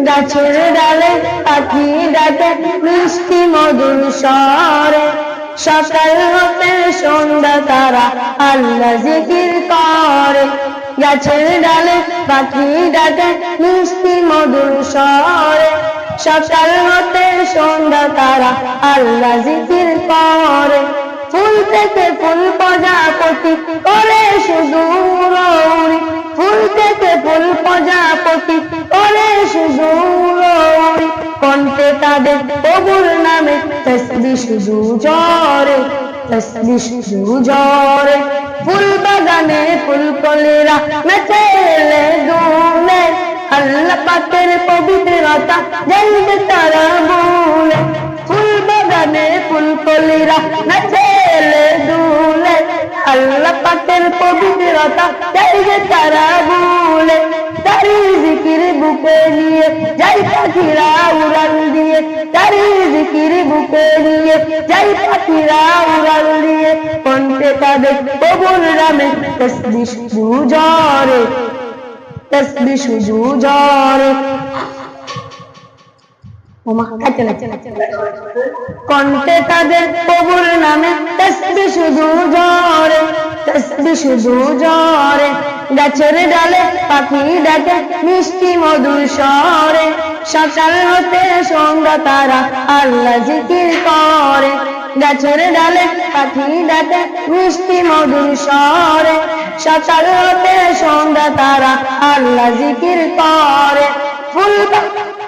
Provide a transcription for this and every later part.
গাছের ডালে পাখি ডাকে মিষ্টি মধুর স্বরে, সকাল হতে সন্ধ্যা তারা আল্লাহ জিকির করে। গাছের ডালে পাখি ডাকে মিষ্টি মধুর স্বরে, সকাল হতে সন্ধ্যা তারা আল্লাহ জিকির করে। ফুল থেকে ফুল প্রজাপতি করে শুধু উড়ি, ফুল থেকে ফুল প্রজাপতি করে শুধু উড়ি, কণ্ঠে তাদের প্রভুর নামে তাসবিহ শুধু ঝরে, তাসবিহ শুধু ঝরে। ফুল বাগানে ফুলকলিরা মেতে দুলে, আল্লাহ পাকের পবিত্রতা জানবে তারা বলে। ফুল বাগানে ফুলকলিরা মেতে দুলে, আল্লাহ পাকের পবিত্রতা জানবে তারা বলে। তারি জিকির বুকে নিয়ে যাই পাখিরা উড়াল দিয়ে, তারি জিকির বুকে নিয়ে যাই পাখিরা উড়াল দিয়ে, কণ্ঠে তাদের প্রভুর নামে তাসবিহ শুধু ঝরে, তাসবিহ শুধু ঝরে। কণ্ঠে তাদের প্রভুর নামে তাসবিহ শুধু ঝরে, তাসবিহ শুধু ঝরে। গাছের ডালে পাখি ডাকে মিষ্টি মধুর স্বরে, সকাল হতে সন্ধ্যা তারা আল্লাহ জিকির করে। গাছের ডালে পাখি ডাকে মিষ্টি মধুর স্বরে, সকাল হতে সন্ধ্যা তারা আল্লাহ জিকির করে। ফুল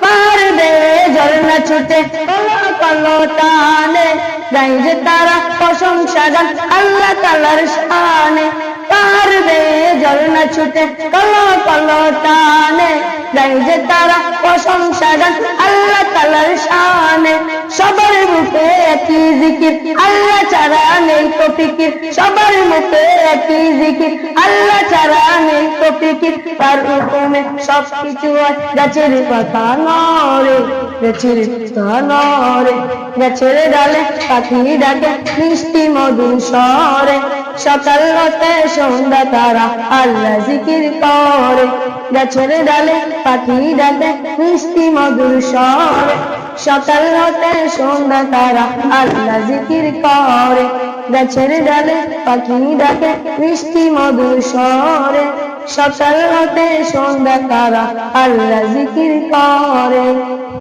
পারবে ঝরনা ছুটে কলো কলো টানে, গাই যে তারা প্রশংসা গান আল্লাহ তাআলার শানে। পারবে ঝরনা ছুটে কলো কলো টানে, গাই যে তারা প্রশংসা গান আল্লাহ তাআলার শানে। সবার মুখে একই জিকির আল্লাহ ছাড়া নেই তো ফিকির, সবার মুখে একই জিকির আল্লাহ ছাড়া নেই তো ফিকির। তার হুকুমে সবকিছু হয়, গাছের পাতা নড়ে, গাছের পাতা নড়ে। গাছের ডালে পাখি ডাকে মিষ্টি মধুর স্বরে, সকাল হতে সন্ধ্যা তারা আল্লাহ জিকির করে। গাছের ডালে পাখি ডাকে মিষ্টি মধুর স্বরে, সকাল হতে সন্ধ্যা তারা আল্লাহ জিকির করে। গাছের ডালে পাখি ডাকে মিষ্টি মধুর স্বরে, সকাল হতে সন্ধ্যা তারা আল্লাহ জিকির করে।